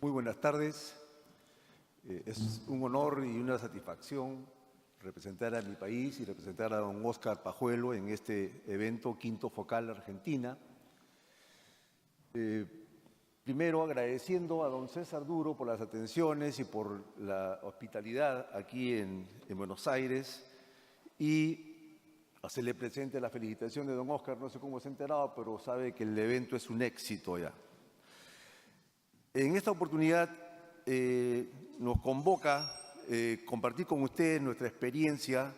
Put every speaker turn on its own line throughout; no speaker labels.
Muy buenas tardes. Es un honor y una satisfacción representar a mi país y representar a don Óscar Pajuelo en este evento Quinto Focal Argentina. Primero agradeciendo a don César Duro por las atenciones y por la hospitalidad aquí en Buenos Aires y hacerle presente la felicitación de don Óscar. No sé cómo se ha enterado, pero sabe que el evento es un éxito ya. En esta oportunidad nos convoca compartir con ustedes nuestra experiencia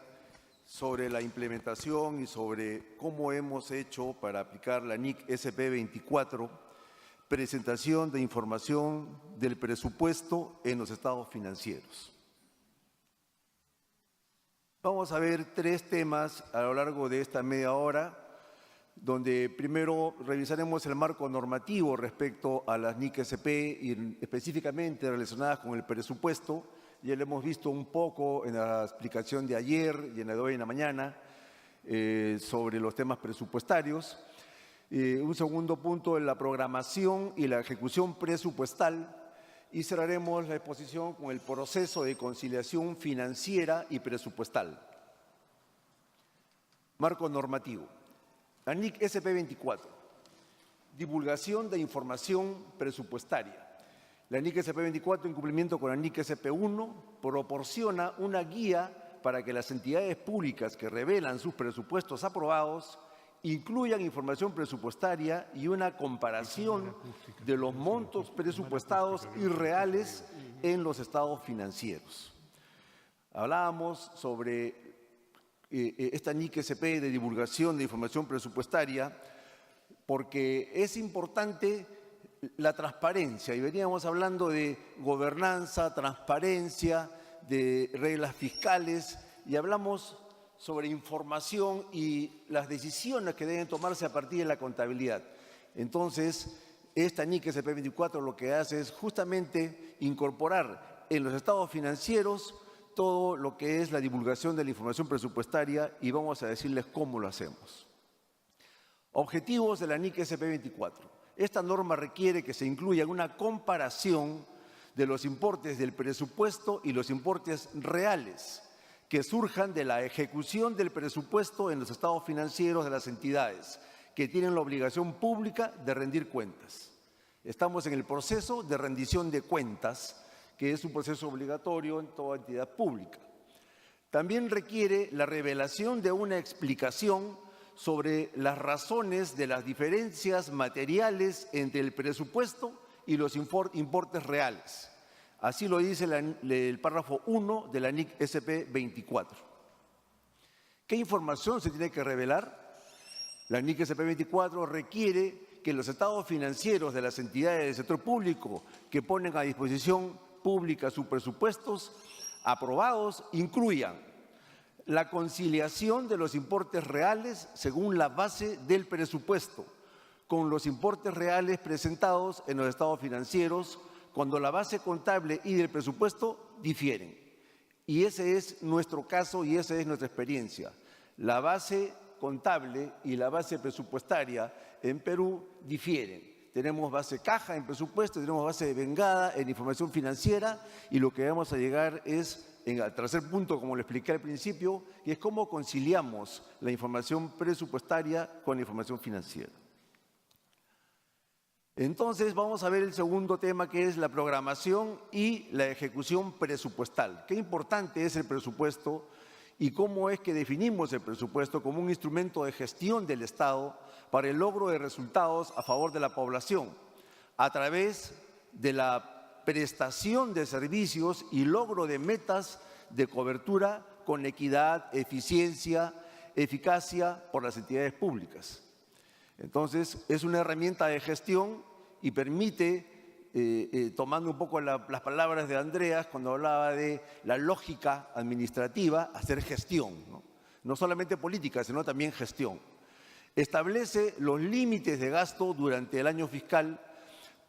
sobre la implementación y sobre cómo hemos hecho para aplicar la NIC SP24, presentación de información del presupuesto en los estados financieros. Vamos a ver 3 temas a lo largo de esta media hora, donde primero revisaremos el marco normativo respecto a las NIC SP y específicamente relacionadas con el presupuesto. Ya lo hemos visto un poco en la explicación de ayer y en la de hoy en la mañana sobre los temas presupuestarios. Un segundo punto, la programación y la ejecución presupuestal. Y cerraremos la exposición con el proceso de conciliación financiera y presupuestal. Marco normativo. La NIC SP24, divulgación de información presupuestaria. La NIC SP24, en cumplimiento con la NIC SP1, proporciona una guía para que las entidades públicas que revelan sus presupuestos aprobados incluyan información presupuestaria y una comparación de los montos presupuestados y reales en los estados financieros. Hablábamos sobre esta NIC SP de divulgación de información presupuestaria porque es importante la transparencia y veníamos hablando de gobernanza, transparencia, de reglas fiscales y hablamos sobre información y las decisiones que deben tomarse a partir de la contabilidad. Entonces, esta NIC SP24 lo que hace es justamente incorporar en los estados financieros todo lo que es la divulgación de la información presupuestaria y vamos a decirles cómo lo hacemos. Objetivos de la NIC SP24. Esta norma requiere que se incluya una comparación de los importes del presupuesto y los importes reales que surjan de la ejecución del presupuesto en los estados financieros de las entidades que tienen la obligación pública de rendir cuentas. Estamos en el proceso de rendición de cuentas, que es un proceso obligatorio en toda entidad pública. También requiere la revelación de una explicación sobre las razones de las diferencias materiales entre el presupuesto y los importes reales. Así lo dice el párrafo 1 de la NIC SP24. ¿Qué información se tiene que revelar? La NIC SP24 requiere que los estados financieros de las entidades del sector público que ponen a disposición pública sus presupuestos aprobados incluyan la conciliación de los importes reales según la base del presupuesto con los importes reales presentados en los estados financieros cuando la base contable y del presupuesto difieren. Y ese es nuestro caso y esa es nuestra experiencia. La base contable y la base presupuestaria en Perú difieren. Tenemos base caja en presupuesto, tenemos base de vengada en información financiera y lo que vamos a llegar es, al tercer punto, como lo expliqué al principio, que es cómo conciliamos la información presupuestaria con la información financiera. Entonces vamos a ver el segundo tema, que es la programación y la ejecución presupuestal. Qué importante es el presupuesto y cómo es que definimos el presupuesto como un instrumento de gestión del Estado para el logro de resultados a favor de la población, a través de la prestación de servicios y logro de metas de cobertura con equidad, eficiencia, eficacia por las entidades públicas. Entonces, es una herramienta de gestión y permite, tomando un poco las palabras de Andreas cuando hablaba de la lógica administrativa, hacer gestión, no solamente política, sino también gestión. Establece los límites de gasto durante el año fiscal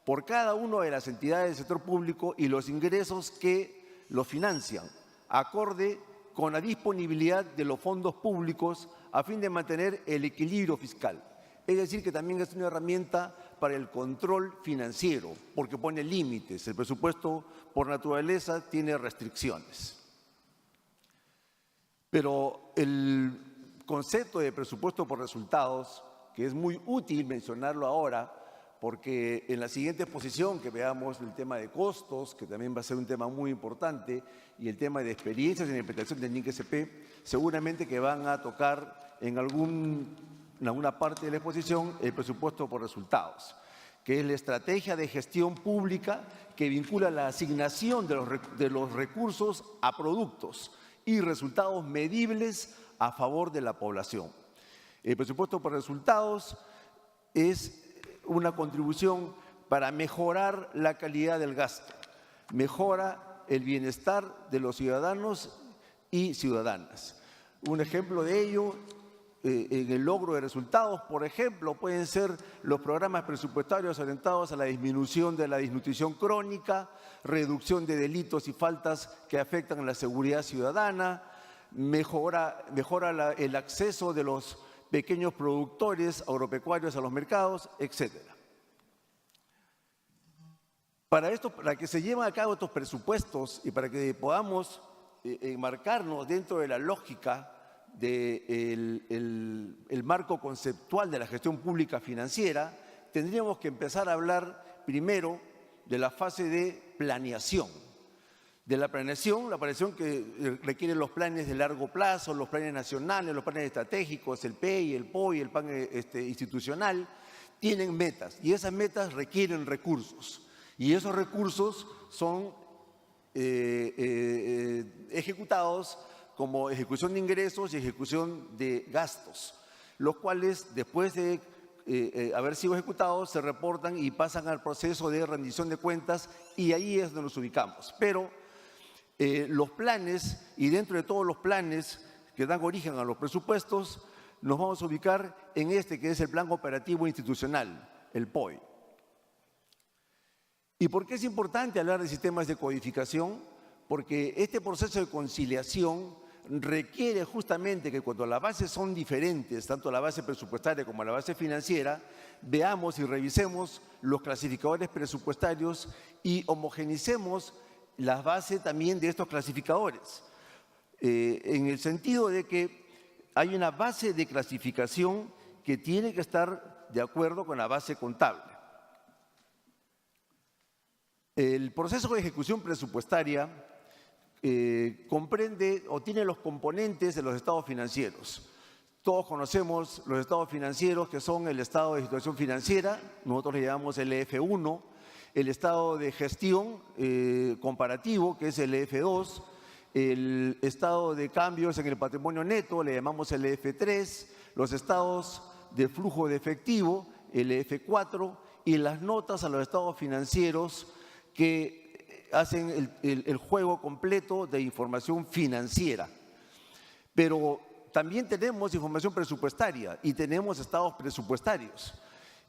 por cada una de las entidades del sector público y los ingresos que lo financian, acorde con la disponibilidad de los fondos públicos a fin de mantener el equilibrio fiscal. Es decir, que también es una herramienta para el control financiero, porque pone límites. El presupuesto, por naturaleza, tiene restricciones. Pero el concepto de presupuesto por resultados, que es muy útil mencionarlo ahora, porque en la siguiente exposición que veamos el tema de costos, que también va a ser un tema muy importante, y el tema de experiencias en la implementación del NIC-SP, seguramente que van a tocar en alguna parte de la exposición el presupuesto por resultados, que es la estrategia de gestión pública que vincula la asignación de los recursos a productos y resultados medibles a favor de la población. El presupuesto por resultados es una contribución para mejorar la calidad del gasto, mejora el bienestar de los ciudadanos y ciudadanas. Un ejemplo de ello en el logro de resultados, por ejemplo, pueden ser los programas presupuestarios orientados a la disminución de la desnutrición crónica, reducción de delitos y faltas que afectan a la seguridad ciudadana, mejora el acceso de los pequeños productores agropecuarios a los mercados, etc. Para que se lleven a cabo estos presupuestos y para que podamos enmarcarnos dentro de la lógica del marco conceptual de la gestión pública financiera, tendríamos que empezar a hablar primero de la fase de planeación. La planeación que requiere los planes de largo plazo, los planes nacionales, los planes estratégicos, el PEI, el POI, el plan institucional, tienen metas y esas metas requieren recursos. Y esos recursos son ejecutados como ejecución de ingresos y ejecución de gastos, los cuales después de haber sido ejecutados se reportan y pasan al proceso de rendición de cuentas y ahí es donde nos ubicamos. Pero los planes, y dentro de todos los planes que dan origen a los presupuestos, nos vamos a ubicar en este que es el Plan Operativo Institucional, el POI. ¿Y por qué es importante hablar de sistemas de codificación? Porque este proceso de conciliación requiere justamente que cuando las bases son diferentes, tanto la base presupuestaria como la base financiera, veamos y revisemos los clasificadores presupuestarios y homogenicemos la base también de estos clasificadores, en el sentido de que hay una base de clasificación que tiene que estar de acuerdo con la base contable. El proceso de ejecución presupuestaria comprende o tiene los componentes de los estados financieros. Todos conocemos los estados financieros que son el estado de situación financiera, nosotros le llamamos el EF1, el estado de gestión comparativo, que es el EF2, el estado de cambios en el patrimonio neto, le llamamos el EF3, los estados de flujo de efectivo, el EF4, y las notas a los estados financieros que hacen el juego completo de información financiera. Pero también tenemos información presupuestaria y tenemos estados presupuestarios.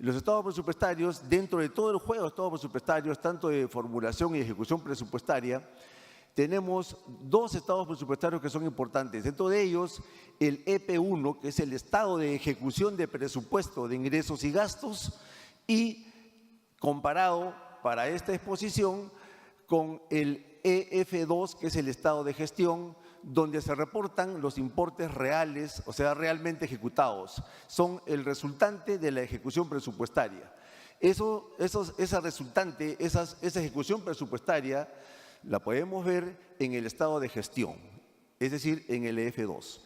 Los estados presupuestarios, dentro de todo el juego de estados presupuestarios, tanto de formulación y ejecución presupuestaria, tenemos dos estados presupuestarios que son importantes. Dentro de ellos, el EP1, que es el estado de ejecución de presupuesto de ingresos y gastos, y comparado para esta exposición con el EF2, que es el estado de gestión, donde se reportan los importes reales, o sea, realmente ejecutados. Son el resultante de la ejecución presupuestaria. Esa resultante, esa ejecución presupuestaria, la podemos ver en el estado de gestión, es decir, en el EF2.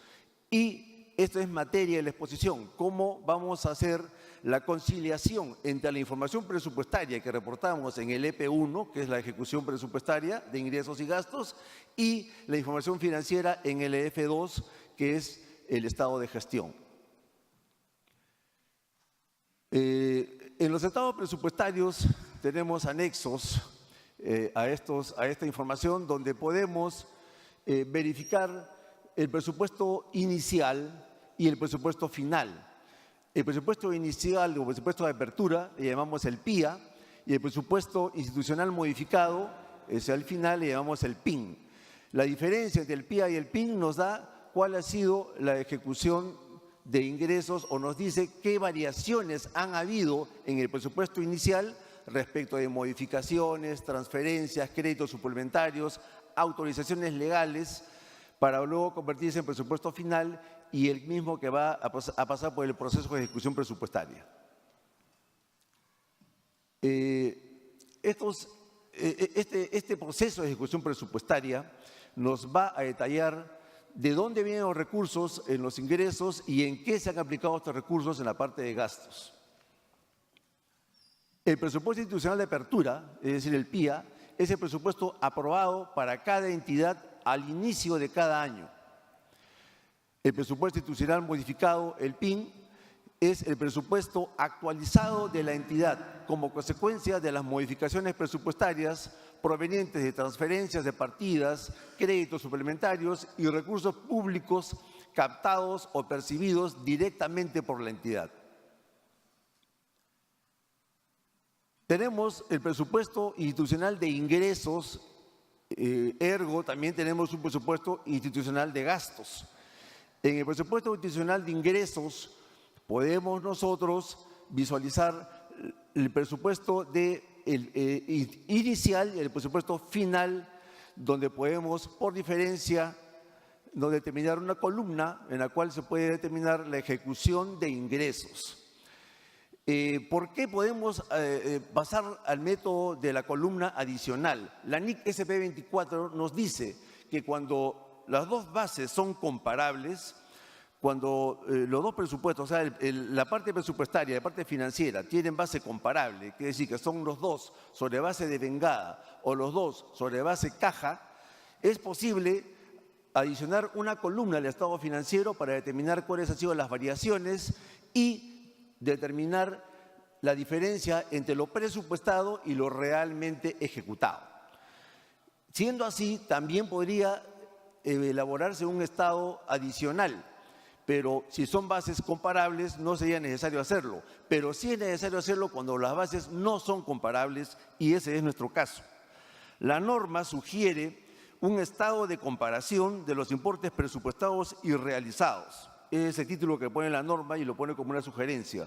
Y esto es materia de la exposición, cómo vamos a hacer la conciliación entre la información presupuestaria que reportamos en el EP1, que es la ejecución presupuestaria de ingresos y gastos, y la información financiera en el EF2, que es el estado de gestión. En los estados presupuestarios tenemos anexos a esta información donde podemos verificar el presupuesto inicial y el presupuesto final. El presupuesto inicial o presupuesto de apertura le llamamos el PIA y el presupuesto institucional modificado, al final le llamamos el PIN. La diferencia entre el PIA y el PIN nos da cuál ha sido la ejecución de ingresos o nos dice qué variaciones han habido en el presupuesto inicial respecto de modificaciones, transferencias, créditos suplementarios, autorizaciones legales, para luego convertirse en presupuesto final y el mismo que va a pasar por el proceso de ejecución presupuestaria. Este proceso de ejecución presupuestaria nos va a detallar de dónde vienen los recursos en los ingresos y en qué se han aplicado estos recursos en la parte de gastos. El presupuesto institucional de apertura, es decir, el PIA, es el presupuesto aprobado para cada entidad al inicio de cada año. El presupuesto institucional modificado, el PIN, es el presupuesto actualizado de la entidad como consecuencia de las modificaciones presupuestarias provenientes de transferencias de partidas, créditos suplementarios y recursos públicos captados o percibidos directamente por la entidad. Tenemos el presupuesto institucional de ingresos, ergo también tenemos un presupuesto institucional de gastos. En el presupuesto institucional de ingresos podemos nosotros visualizar el presupuesto inicial y el presupuesto final, donde podemos, por diferencia, no determinar una columna en la cual se puede determinar la ejecución de ingresos. ¿Por qué podemos pasar al método de la columna adicional? La NIC SP24 nos dice que cuando las dos bases son comparables, cuando los dos presupuestos, o sea, la parte presupuestaria y la parte financiera tienen base comparable, quiere decir que son los dos sobre base de vengada o los dos sobre base caja, es posible adicionar una columna al estado financiero para determinar cuáles han sido las variaciones y determinar la diferencia entre lo presupuestado y lo realmente ejecutado. Siendo así, también podría elaborarse un estado adicional, pero si son bases comparables no sería necesario hacerlo, pero sí es necesario hacerlo cuando las bases no son comparables y ese es nuestro caso. La norma sugiere un estado de comparación de los importes presupuestados y realizados. Es el título que pone la norma y lo pone como una sugerencia.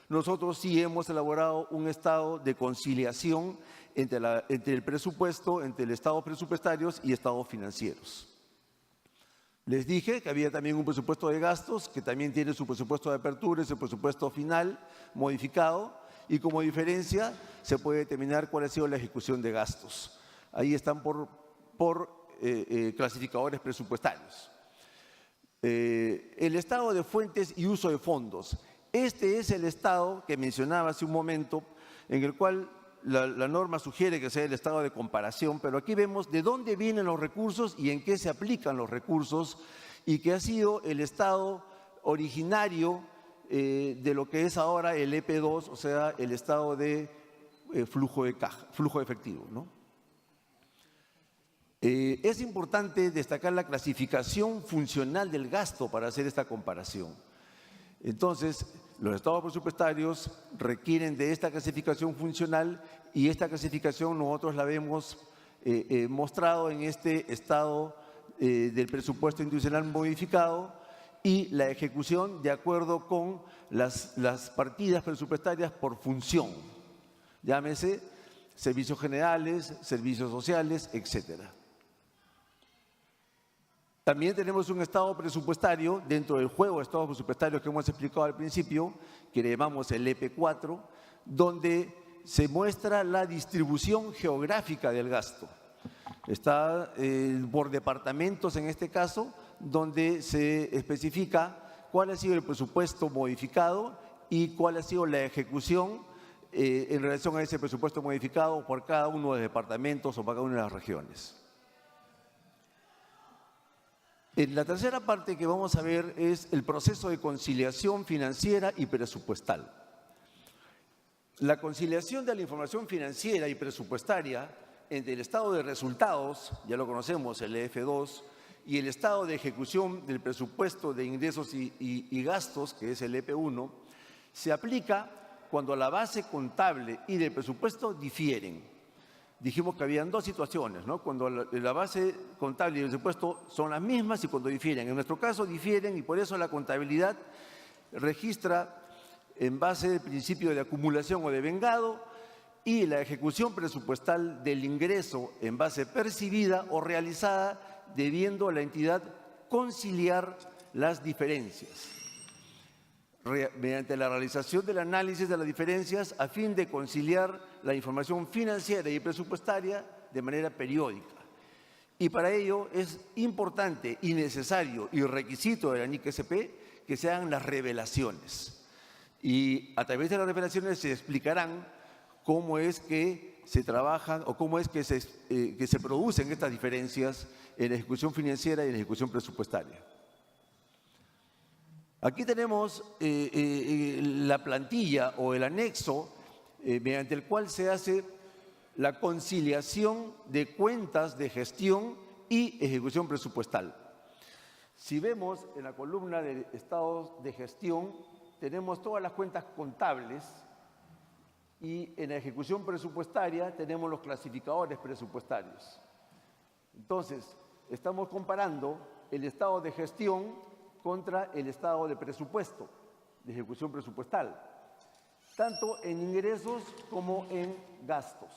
Nosotros sí hemos elaborado un estado de conciliación entre el presupuesto, entre el estado presupuestarios y estados financieros. Les dije que había también un presupuesto de gastos, que también tiene su presupuesto de apertura, su presupuesto final modificado, y como diferencia se puede determinar cuál ha sido la ejecución de gastos. Ahí están por clasificadores presupuestarios. El estado de fuentes y uso de fondos. Este es el estado que mencionaba hace un momento, en el cual la norma sugiere que sea el estado de comparación, pero aquí vemos de dónde vienen los recursos y en qué se aplican los recursos y que ha sido el estado originario de lo que es ahora el EP2, o sea, el estado de flujo de caja, flujo de efectivo, ¿no? Es importante destacar la clasificación funcional del gasto para hacer esta comparación. Entonces, los estados presupuestarios requieren de esta clasificación funcional y esta clasificación nosotros la vemos mostrado en este estado del presupuesto institucional modificado y la ejecución de acuerdo con las partidas presupuestarias por función. Llámese servicios generales, servicios sociales, etcétera. También tenemos un estado presupuestario dentro del juego de estados presupuestarios que hemos explicado al principio, que le llamamos el EP4, donde se muestra la distribución geográfica del gasto. Está por departamentos en este caso, donde se especifica cuál ha sido el presupuesto modificado y cuál ha sido la ejecución en relación a ese presupuesto modificado por cada uno de los departamentos o por cada una de las regiones. En la tercera parte que vamos a ver es el proceso de conciliación financiera y presupuestal. La conciliación de la información financiera y presupuestaria entre el estado de resultados, ya lo conocemos, el EF2, y el estado de ejecución del presupuesto de ingresos y gastos, que es el EP1, se aplica cuando la base contable y del presupuesto difieren. Dijimos que habían dos situaciones, ¿no? Cuando la base contable y el presupuesto son las mismas y cuando difieren. En nuestro caso difieren y por eso la contabilidad registra en base del principio de acumulación o de vengado y la ejecución presupuestal del ingreso en base percibida o realizada, debiendo la entidad conciliar las diferencias mediante la realización del análisis de las diferencias a fin de conciliar la información financiera y presupuestaria de manera periódica. Y para ello es importante y necesario y requisito de la NIC-SP que se hagan las revelaciones. Y a través de las revelaciones se explicarán cómo es que se trabajan o cómo es que se producen estas diferencias en la ejecución financiera y en la ejecución presupuestaria. Aquí tenemos la plantilla o el anexo mediante el cual se hace la conciliación de cuentas de gestión y ejecución presupuestal. Si vemos en la columna de estados de gestión, tenemos todas las cuentas contables y en la ejecución presupuestaria tenemos los clasificadores presupuestarios. Entonces, estamos comparando el estado de gestión contra el estado de presupuesto, de ejecución presupuestal, tanto en ingresos como en gastos.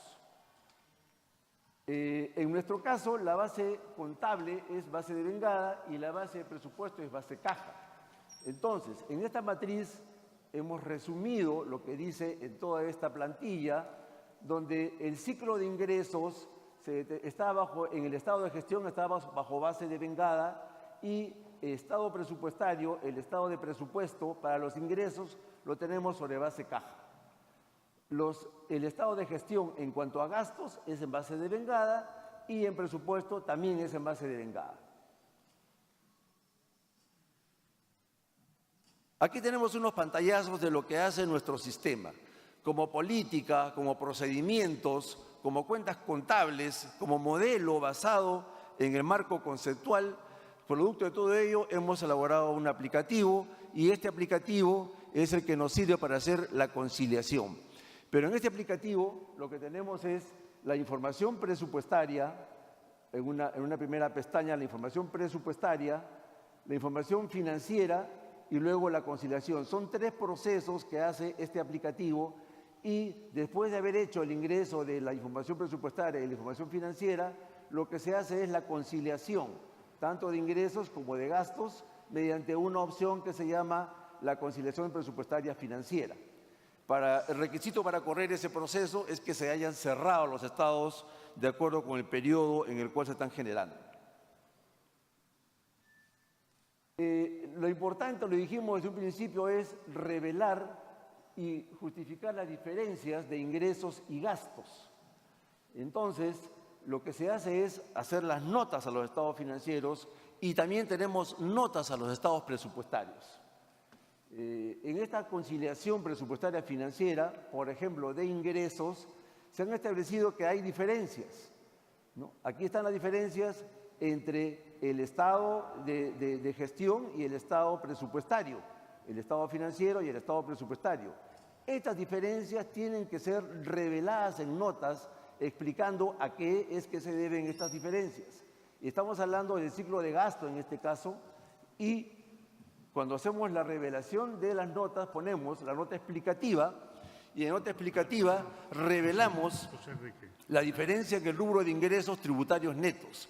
En nuestro caso, la base contable es base de vengada y la base de presupuesto es base caja. Entonces, en esta matriz hemos resumido lo que dice en toda esta plantilla, donde el ciclo de ingresos en el estado de gestión está bajo base de vengada y el estado presupuestario, el estado de presupuesto para los ingresos lo tenemos sobre base caja. El estado de gestión en cuanto a gastos es en base de vengada y en presupuesto también es en base de vengada. Aquí tenemos unos pantallazos de lo que hace nuestro sistema, como política, como procedimientos, como cuentas contables, como modelo basado en el marco conceptual. Producto de todo ello, hemos elaborado un aplicativo y este aplicativo es el que nos sirve para hacer la conciliación. Pero en este aplicativo lo que tenemos es la información presupuestaria, en una primera pestaña la información presupuestaria, la información financiera y luego la conciliación. Son tres procesos que hace este aplicativo y después de haber hecho el ingreso de la información presupuestaria y la información financiera, lo que se hace es la conciliación, tanto de ingresos como de gastos, mediante una opción que se llama la conciliación presupuestaria financiera. El requisito para correr ese proceso es que se hayan cerrado los estados de acuerdo con el periodo en el cual se están generando. Lo importante, lo dijimos desde un principio, es revelar y justificar las diferencias de ingresos y gastos. Entonces, lo que se hace es hacer las notas a los estados financieros y también tenemos notas a los estados presupuestarios. En esta conciliación presupuestaria financiera, por ejemplo, de ingresos, se han establecido que hay diferencias, ¿no? Aquí están las diferencias entre el estado de gestión y el estado presupuestario, el estado financiero y el estado presupuestario. Estas diferencias tienen que ser reveladas en notas explicando a qué es que se deben estas diferencias. Y estamos hablando del ciclo de gasto en este caso y cuando hacemos la revelación de las notas ponemos la nota explicativa y en la nota explicativa revelamos la diferencia en el rubro de ingresos tributarios netos,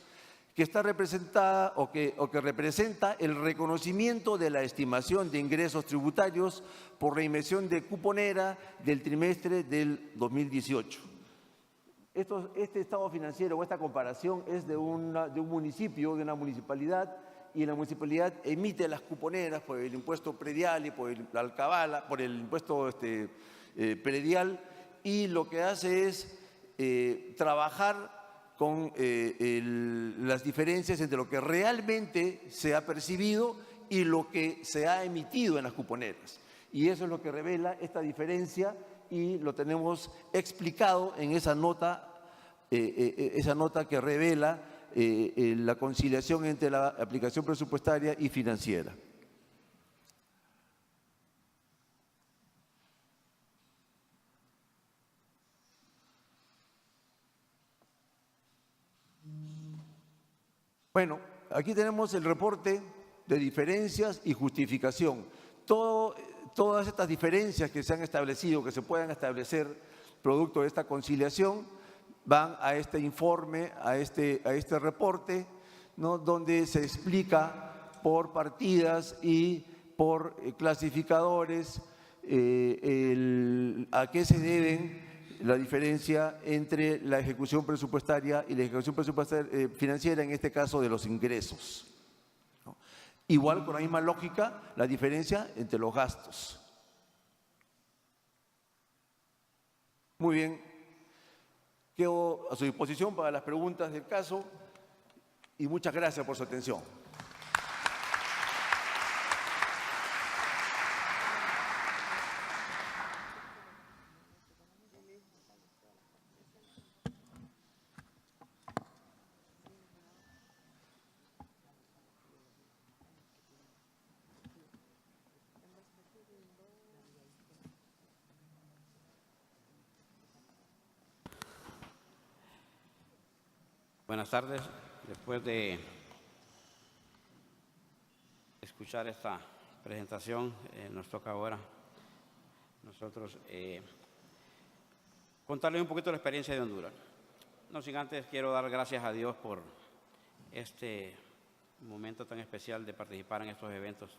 que está representada o que representa el reconocimiento de la estimación de ingresos tributarios por la emisión de cuponera del trimestre del 2018. Este estado financiero o esta comparación es de un municipio, de una municipalidad, y la municipalidad emite las cuponeras por el impuesto predial y por el alcabala, por el impuesto predial, y lo que hace es trabajar con las diferencias entre lo que realmente se ha percibido y lo que se ha emitido en las cuponeras. Y eso es lo que revela esta diferencia y lo tenemos explicado en esa nota que revela la conciliación entre la aplicación presupuestaria y financiera. Bueno, aquí tenemos el reporte de diferencias y justificación. todas estas diferencias que se han establecido, que se puedan establecer producto de esta conciliación, van a este informe, a este reporte, ¿no?, donde se explica por partidas y por clasificadores a qué se deben la diferencia entre la ejecución presupuestaria y la ejecución presupuestaria financiera, en este caso de los ingresos, ¿no? Igual, con la misma lógica, la diferencia entre los gastos. Muy bien, quedo a su disposición para las preguntas del caso y muchas gracias por su atención.
Buenas tardes. Después de escuchar esta presentación, nos toca ahora nosotros contarles un poquito la experiencia de Honduras. No sin antes quiero dar gracias a Dios por este momento tan especial de participar en estos eventos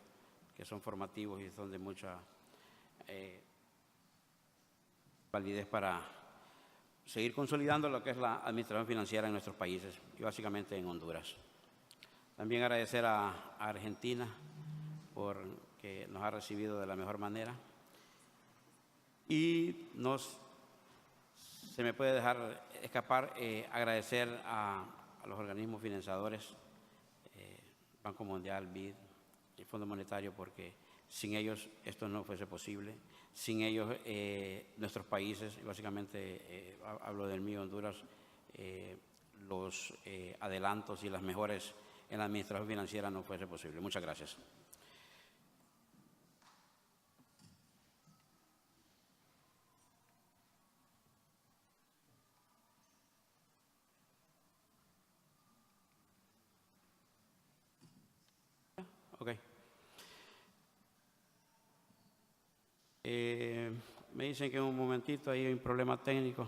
que son formativos y son de mucha validez para seguir consolidando lo que es la administración financiera en nuestros países y básicamente en Honduras. También agradecer a Argentina por que nos ha recibido de la mejor manera y se me puede dejar escapar agradecer a los organismos financiadores, Banco Mundial, BID, el Fondo Monetario, porque sin ellos esto no fuese posible. Sin ellos, nuestros países, básicamente hablo del mío, Honduras, los adelantos y las mejores en la administración financiera no fuese posible. Muchas gracias. Okay. Me dicen que en un momentito hay un problema técnico.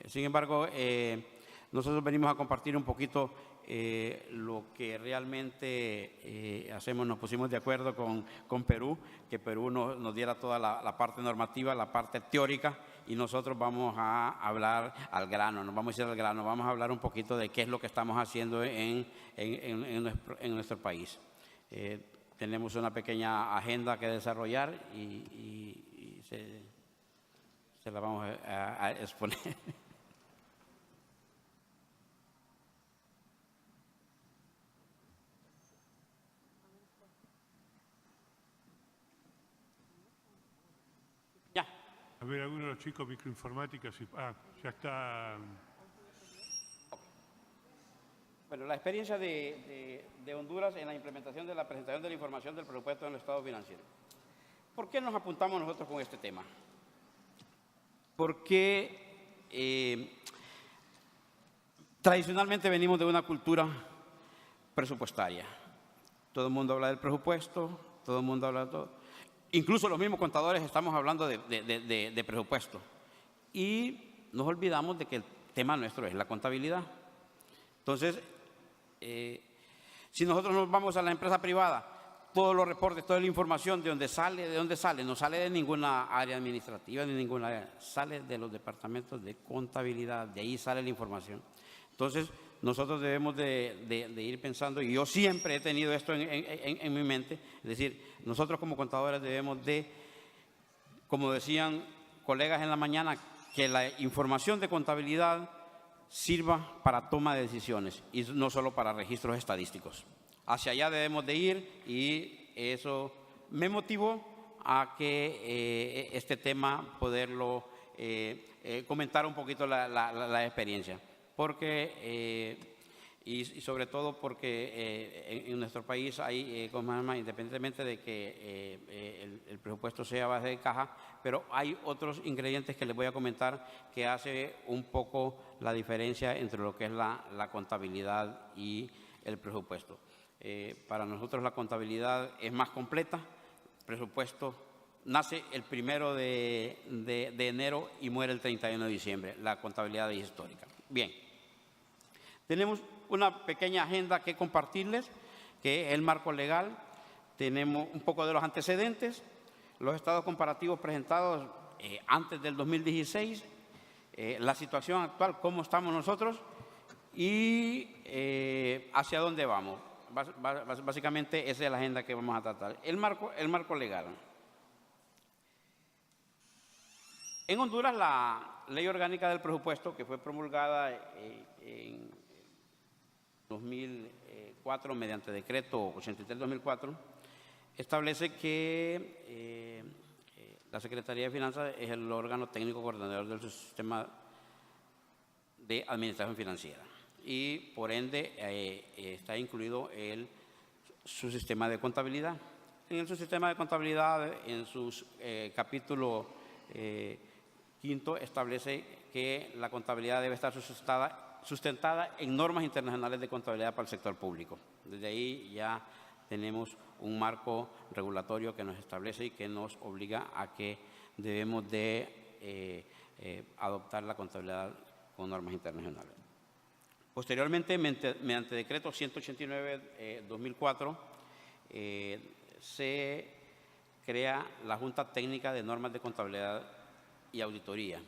Sin embargo, nosotros venimos a compartir un poquito lo que realmente hacemos. Nos pusimos de acuerdo con Perú, que Perú nos diera toda la parte normativa, la parte teórica, y nosotros vamos a hablar al grano, nos vamos a ir al grano, vamos a hablar un poquito de qué es lo que estamos haciendo en nuestro país. Tenemos una pequeña agenda que desarrollar y se la vamos a exponer. Ya.
A ver, alguno de los chicos microinformática, ya está.
Bueno, la experiencia de Honduras en la implementación de la presentación de la información del presupuesto en el estado financiero. ¿Por qué nos apuntamos nosotros con este tema? Porque tradicionalmente venimos de una cultura presupuestaria. Todo el mundo habla del presupuesto, todo el mundo habla de todo. Incluso los mismos contadores estamos hablando de presupuesto. Y nos olvidamos de que el tema nuestro es la contabilidad. Entonces, si nosotros nos vamos a la empresa privada, todos los reportes, toda la información, ¿de dónde sale? No sale de ninguna área administrativa, ni ninguna área, sale de los departamentos de contabilidad, de ahí sale la información. Entonces, nosotros debemos de ir pensando, y yo siempre he tenido esto en mi mente, es decir, nosotros como contadores debemos de, como decían colegas en la mañana, que la información de contabilidad sirva para toma de decisiones y no solo para registros estadísticos. Hacia allá debemos de ir y eso me motivó a que este tema poderlo comentar un poquito la experiencia. Porque, y sobre todo porque en nuestro país hay, independientemente de que el presupuesto sea a base de caja, pero hay otros ingredientes que les voy a comentar que hace un poco la diferencia entre lo que es la contabilidad y el presupuesto. Para nosotros la contabilidad es más completa, presupuesto nace el 1 de enero y muere el 31 de diciembre, la contabilidad histórica. Bien, tenemos una pequeña agenda que compartirles, que es el marco legal. Tenemos un poco de los antecedentes, los estados comparativos presentados antes del 2016, la situación actual, cómo estamos nosotros y hacia dónde vamos. Básicamente esa es la agenda que vamos a tratar. El marco legal. En Honduras, la Ley Orgánica del Presupuesto, que fue promulgada en 2004 mediante decreto 83-2004, establece que la Secretaría de Finanzas es el órgano técnico coordinador del sistema de administración financiera y, por ende, está incluido su sistema de contabilidad. En su sistema de contabilidad, en su capítulo quinto, establece que la contabilidad debe estar sustentada en normas internacionales de contabilidad para el sector público. Desde ahí ya tenemos un marco regulatorio que nos establece y que nos obliga a que debemos de adoptar la contabilidad con normas internacionales. Posteriormente, mediante decreto 189-2004, se crea la Junta Técnica de Normas de Contabilidad y Auditoría.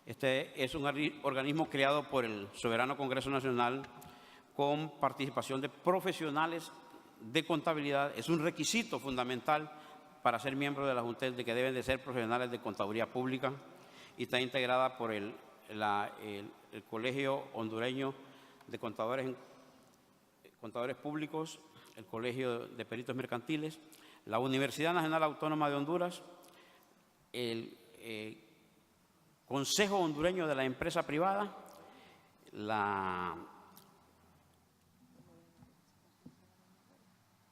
Este es un organismo creado por el Soberano Congreso Nacional con participación de profesionales de contabilidad. Es un requisito fundamental para ser miembro de la Junta, de que deben de ser profesionales de contaduría pública, y está integrada por el Colegio Hondureño de Contadores Públicos, el Colegio de Peritos Mercantiles, la Universidad Nacional Autónoma de Honduras, el Consejo Hondureño de la Empresa Privada, la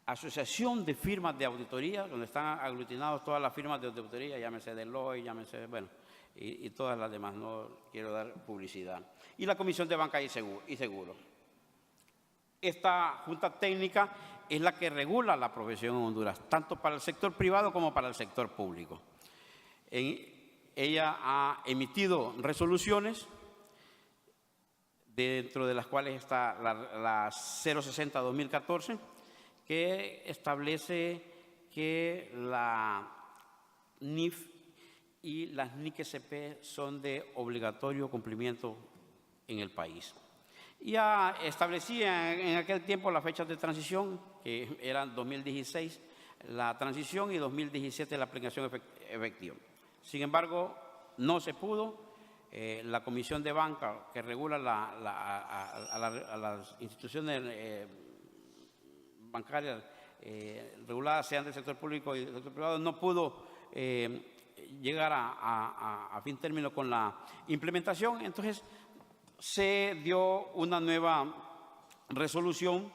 Asociación de Firmas de Auditoría, donde están aglutinadas todas las firmas de auditoría, llámese Deloitte, llámese, bueno, y todas las demás, no quiero dar publicidad. Y la Comisión de Banca y Seguro. Esta Junta Técnica es la que regula la profesión en Honduras, tanto para el sector privado como para el sector público. Ella ha emitido resoluciones, dentro de las cuales está la 060-2014, que establece que la NIF y las NIC-SP son de obligatorio cumplimiento en el país. Ya establecía en aquel tiempo las fechas de transición, que eran 2016 la transición y 2017 la aplicación efectiva. Sin embargo, no se pudo. La Comisión de Banca, que regula a las instituciones bancarias reguladas, sean del sector público y del sector privado, no pudo llegar a fin término con la implementación. Entonces, se dio una nueva resolución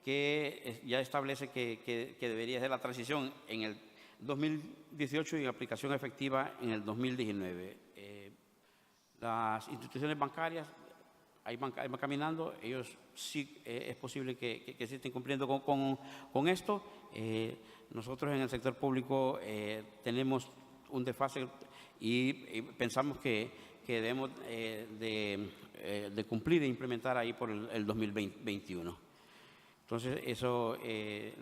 que ya establece que debería ser la transición en el 2018 y aplicación efectiva en el 2019. Las instituciones bancarias ahí van caminando, ellos sí es posible que se estén cumpliendo con esto. Nosotros en el sector público tenemos un desfase y pensamos que debemos de cumplir e implementar ahí por el 2021. Entonces, eso,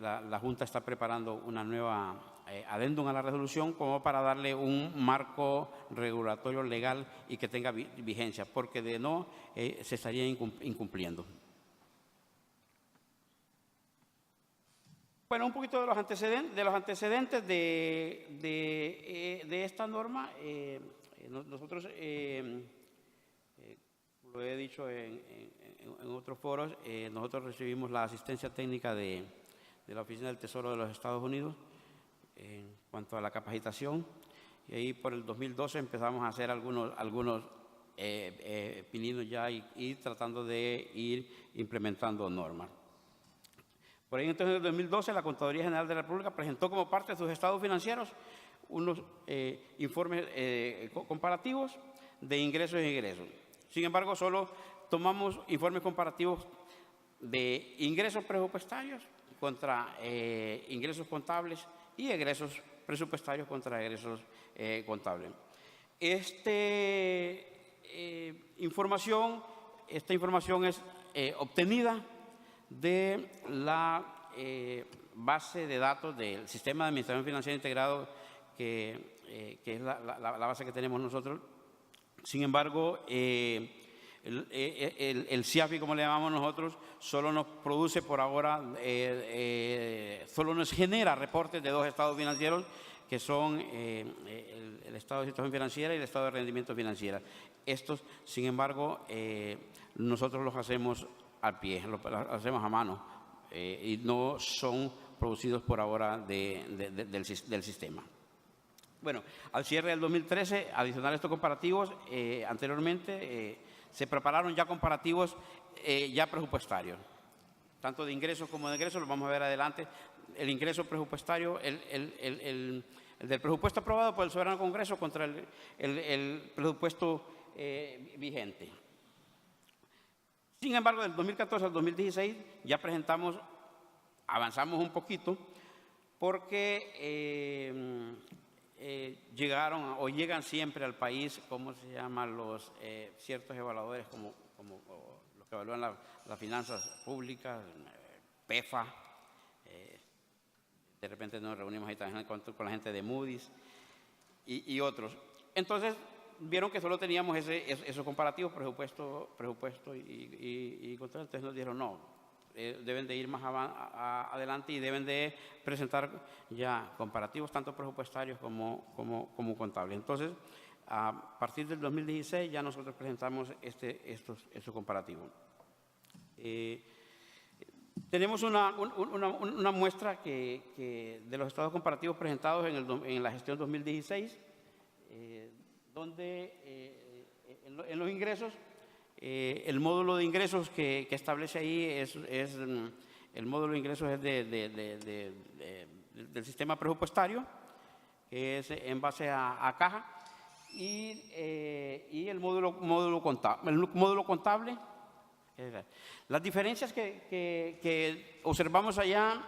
la Junta está preparando una nueva adendum a la resolución como para darle un marco regulatorio legal y que tenga vigencia, porque de no, se estaría incumpliendo. Bueno, un poquito de los antecedentes de esta norma. Nosotros, lo he dicho en otros foros, nosotros recibimos la asistencia técnica de la Oficina del Tesoro de los Estados Unidos en cuanto a la capacitación, y ahí por el 2012 empezamos a hacer algunos pininos ya y tratando de ir implementando normas. Por ahí entonces en el 2012 la Contraloría General de la República presentó como parte de sus estados financieros unos informes comparativos de ingresos y egresos. Sin embargo, solo tomamos informes comparativos de ingresos presupuestarios contra ingresos contables y egresos presupuestarios contra egresos contables. Esta información es obtenida de la base de datos del Sistema de Administración Financiera Integrado, que es la base que tenemos nosotros. Sin embargo, el CIAFI, como le llamamos nosotros, solo nos produce por ahora, solo nos genera reportes de dos estados financieros, que son el estado de situación financiera y el estado de rendimiento financiero. Estos, sin embargo, nosotros los hacemos al pie, los hacemos a mano, y no son producidos por ahora del sistema. Bueno, al cierre del 2013, adicional a estos comparativos, anteriormente se prepararon ya comparativos ya presupuestarios, tanto de ingresos como de egresos, lo vamos a ver adelante. El ingreso presupuestario, el del presupuesto aprobado por el Soberano Congreso contra el presupuesto vigente. Sin embargo, del 2014 al 2016 ya avanzamos un poquito, porque llegan siempre al país, ¿cómo se llaman? Los ciertos evaluadores, como los que evalúan las finanzas públicas, PEFA. De repente nos reunimos ahí también con la gente de Moody's y otros. Entonces, vieron que solo teníamos esos comparativos, presupuesto y control. Entonces nos dijeron, no, deben de ir más adelante y deben de presentar ya comparativos tanto presupuestarios como contables. Entonces, a partir del 2016 ya nosotros presentamos estos comparativos. Tenemos una muestra de los estados comparativos presentados en la gestión 2016, donde en los ingresos, el módulo de ingresos que establece ahí el módulo de ingresos es del sistema presupuestario, que es en base a caja, y el módulo contable. Las diferencias que observamos allá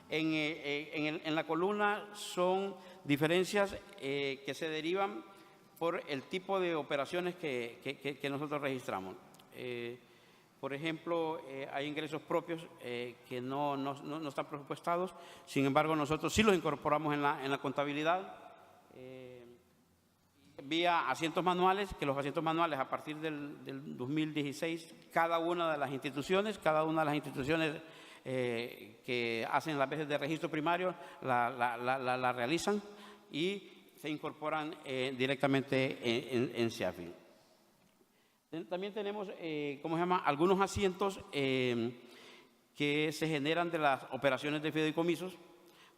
en la columna son diferencias que se derivan por el tipo de operaciones que nosotros registramos. Por ejemplo, hay ingresos propios que no están presupuestados, sin embargo nosotros sí los incorporamos en la contabilidad, vía asientos manuales, que los asientos manuales a partir del 2016, cada una de las instituciones que hacen las veces de registro primario la realizan y se incorporan directamente en CIAFI. También tenemos, algunos asientos que se generan de las operaciones de fideicomisos,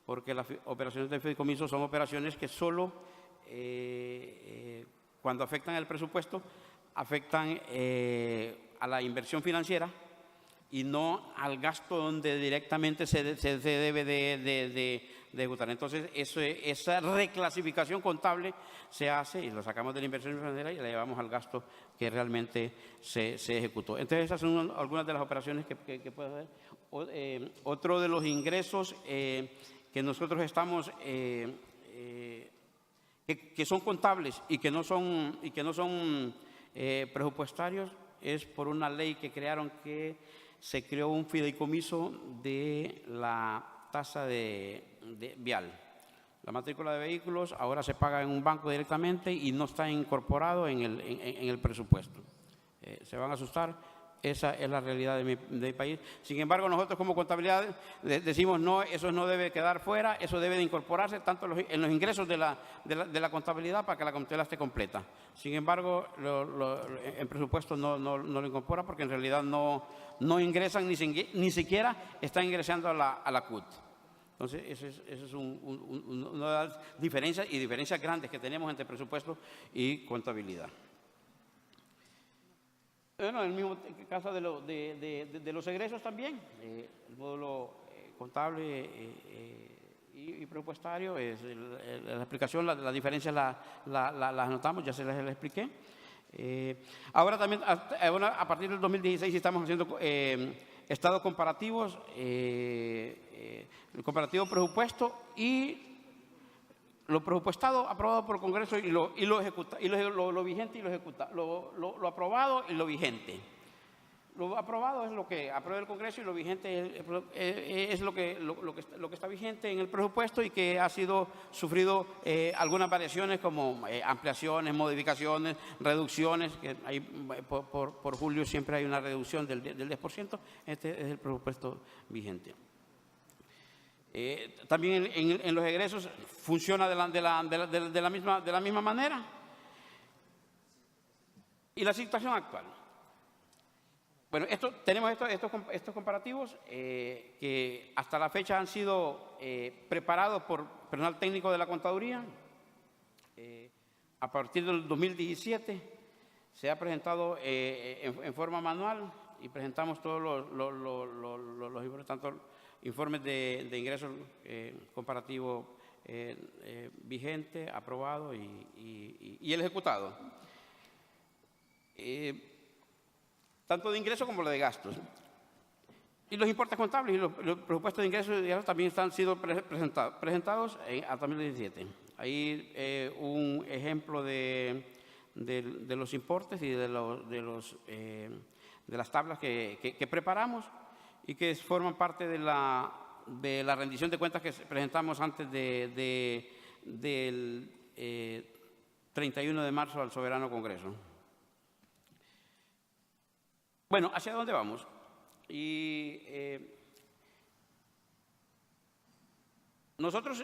porque las operaciones de fideicomisos son operaciones que solo cuando afectan el presupuesto, afectan a la inversión financiera y no al gasto donde directamente se debe de ejecutar. Entonces, esa reclasificación contable se hace y lo sacamos de la inversión financiera y la llevamos al gasto que realmente se ejecutó. Entonces, esas son algunas de las operaciones que puede haber. Otro de los ingresos que nosotros estamos que son contables y que no son presupuestarios, es por una ley que crearon, que se creó un fideicomiso de la tasa vial. La matrícula de vehículos ahora se paga en un banco directamente y no está incorporado en el presupuesto. Se van a asustar. Esa es la realidad de mi país. Sin embargo, nosotros como contabilidad decimos, no, eso no debe quedar fuera, eso debe de incorporarse tanto en los ingresos de la contabilidad para que la contabilidad esté completa. Sin embargo, en presupuesto no lo incorpora, porque en realidad no ingresan, ni siquiera están ingresando a la CUT. Entonces, eso es una de las diferencias y diferencias grandes que tenemos entre presupuesto y contabilidad. Bueno, en el mismo caso de los egresos también, el módulo contable y presupuestario, la explicación, la diferencia la anotamos, ya se las expliqué. Ahora también, a partir del 2016 estamos haciendo estados comparativos, el comparativo presupuesto y lo presupuestado, aprobado por el Congreso y lo vigente y lo aprobado y lo vigente. Lo aprobado es lo que aprueba el Congreso y lo vigente es lo que está vigente en el presupuesto y que ha sufrido algunas variaciones como ampliaciones, modificaciones, reducciones, que hay, por julio siempre hay una reducción del 10%. Este es el presupuesto vigente. También en los egresos funciona de la misma manera. Y la situación actual. Bueno, tenemos estos comparativos que hasta la fecha han sido preparados por personal técnico de la Contaduría. A partir del 2017 se ha presentado en forma manual y presentamos todos los informes, tanto informes de ingresos comparativo vigente, aprobado y el ejecutado. Tanto de ingresos como de gastos. Y los importes contables y los presupuestos de ingresos y gastos también han sido presentados hasta 2017. Ahí un ejemplo de los importes y de las tablas que preparamos y que forman parte de la rendición de cuentas que presentamos antes del 31 de marzo al Soberano Congreso. Bueno, ¿hacia dónde vamos? Y nosotros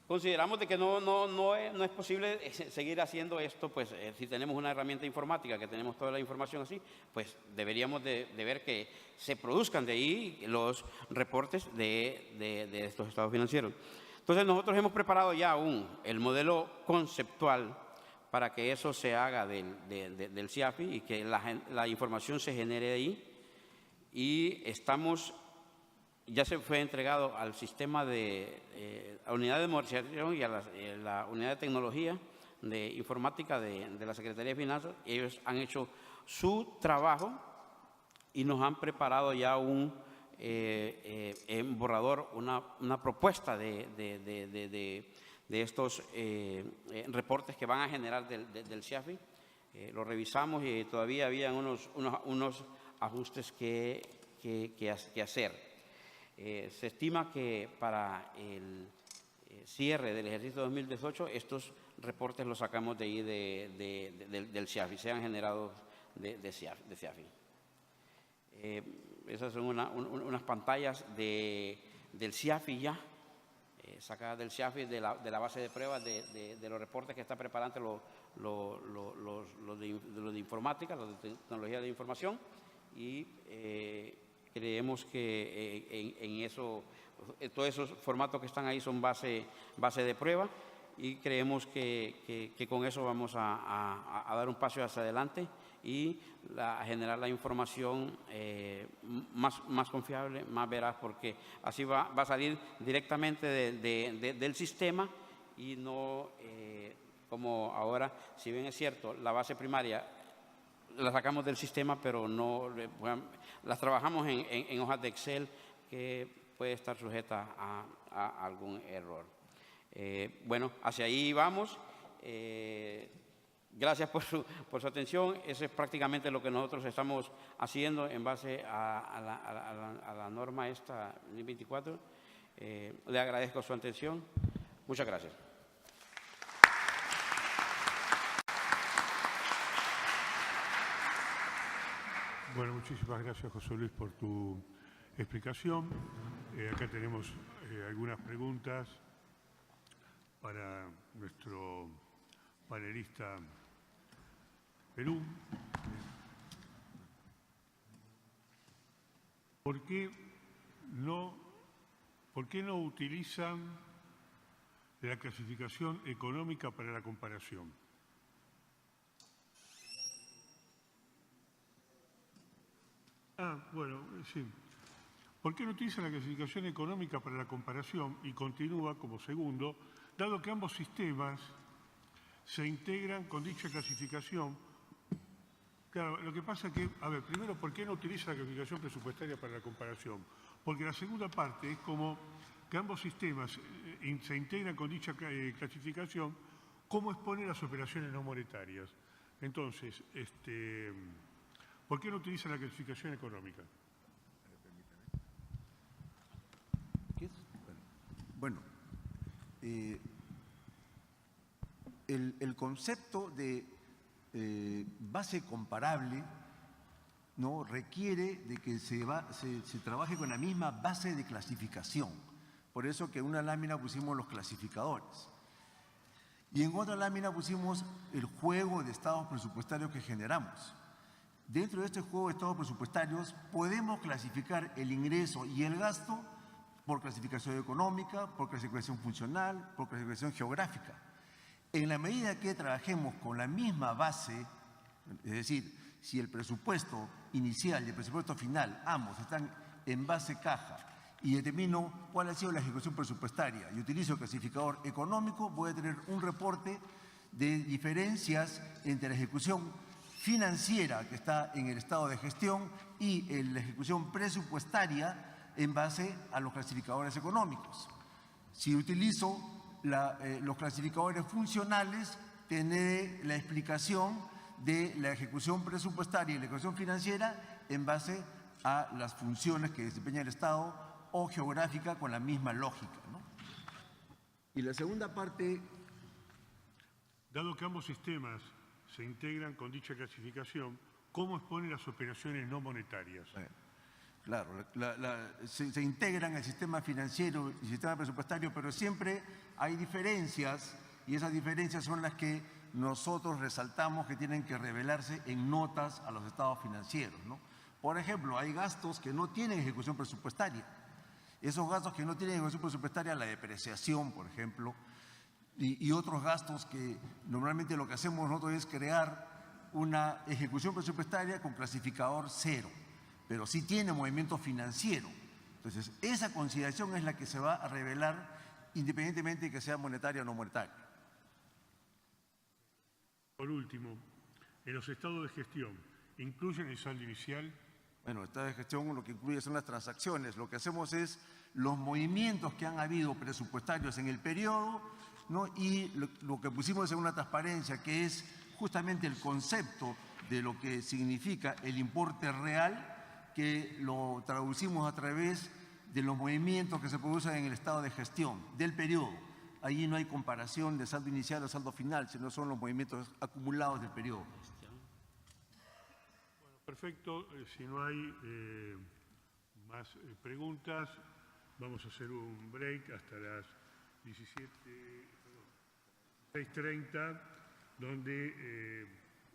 consideramos de que no es posible seguir haciendo esto, pues si tenemos una herramienta informática, que tenemos toda la información así, pues deberíamos de ver que se produzcan de ahí los reportes de estos estados financieros. Entonces nosotros hemos preparado ya el modelo conceptual para que eso se haga del CIAFI y que la información se genere de ahí. Y ya se fue entregado al sistema a la unidad de memorización y a la unidad de tecnología de informática de la Secretaría de Finanzas. Ellos han hecho su trabajo y nos han preparado ya un borrador, una propuesta de estos reportes que van a generar del CIAFI. Lo revisamos y todavía habían unos ajustes que hacer. Se estima que para el cierre del ejercicio 2018 estos reportes los sacamos de ahí del CIAFI, sean generados de CIAFI. Esas son unas pantallas del CIAFI ya, sacadas del CIAFI, de la base de pruebas de los reportes que está preparando los de informática, los de tecnología de información, y creemos que todos esos formatos que están ahí son base de prueba, y creemos que con eso vamos a dar un paso hacia adelante y a generar la información más confiable, más veraz, porque así va a salir directamente del sistema y no como ahora. Si bien es cierto, la base primaria la sacamos del sistema, pero no las trabajamos en hojas de Excel que puede estar sujeta a algún error. Bueno, hacia ahí vamos. Gracias por su atención. Eso es prácticamente lo que nosotros estamos haciendo en base a la norma esta 2024. Le agradezco su atención. Muchas gracias.
Bueno, muchísimas gracias, José Luis, por tu explicación. Acá tenemos algunas preguntas para nuestro panelista Perú. ¿Por qué no utilizan la clasificación económica para la comparación? Bueno, sí. ¿Por qué no utilizan la clasificación económica para la comparación? Y continúa como segundo, dado que ambos sistemas se integran con dicha clasificación. Claro, lo que pasa es que, primero, ¿por qué no utiliza la clasificación presupuestaria para la comparación? Porque la segunda parte es como que ambos sistemas se integran con dicha clasificación, ¿cómo expone las operaciones no monetarias? Entonces, ¿por qué no utiliza la clasificación económica?
Bueno, el concepto de base comparable, ¿no?, requiere de que se trabaje con la misma base de clasificación. Por eso que en una lámina pusimos los clasificadores. Y en otra lámina pusimos el juego de estados presupuestarios que generamos. Dentro de este juego de estados presupuestarios podemos clasificar el ingreso y el gasto por clasificación económica, por clasificación funcional, por clasificación geográfica. En la medida que trabajemos con la misma base, es decir, si el presupuesto inicial y el presupuesto final, ambos están en base caja, y determino cuál ha sido la ejecución presupuestaria y utilizo el clasificador económico, voy a tener un reporte de diferencias entre la ejecución financiera que está en el estado de gestión y la ejecución presupuestaria en base a los clasificadores económicos. Si utilizo los clasificadores funcionales, tendré la explicación de la ejecución presupuestaria y la ejecución financiera en base a las funciones que desempeña el Estado o geográfica con la misma lógica, ¿no? Y la segunda parte...
Dado que ambos sistemas se integran con dicha clasificación, ¿cómo expone las operaciones no monetarias?
Claro, se integran el sistema financiero y el sistema presupuestario, pero siempre hay diferencias y esas diferencias son las que nosotros resaltamos que tienen que revelarse en notas a los estados financieros, ¿no? Por ejemplo, hay gastos que no tienen ejecución presupuestaria. Esos gastos que no tienen ejecución presupuestaria, la depreciación, por ejemplo, y otros gastos que normalmente lo que hacemos nosotros es crear una ejecución presupuestaria con clasificador 0, pero sí tiene movimiento financiero. Entonces, esa consideración es la que se va a revelar independientemente de que sea monetaria o no monetaria.
Por último, en los estados de gestión, ¿incluyen el saldo inicial?
Bueno, el estado de gestión lo que incluye son las transacciones. Lo que hacemos es los movimientos que han habido presupuestarios en el periodo, ¿no? Y lo que pusimos en una transparencia, que es justamente el concepto de lo que significa el importe real, que lo traducimos a través de los movimientos que se producen en el estado de gestión del periodo. Allí no hay comparación de saldo inicial o saldo final, sino son los movimientos acumulados del periodo.
Perfecto, si no hay más preguntas, vamos a hacer un break hasta las 6:30, donde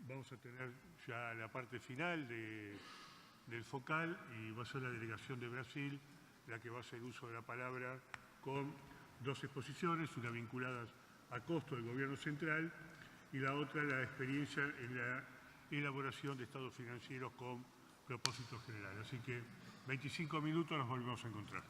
vamos a tener ya la parte final del focal y va a ser la delegación de Brasil la que va a hacer uso de la palabra con dos exposiciones, una vinculada a costo del gobierno central y la otra la experiencia en la elaboración de estados financieros con propósitos generales. Así que 25 minutos nos volvemos a encontrar.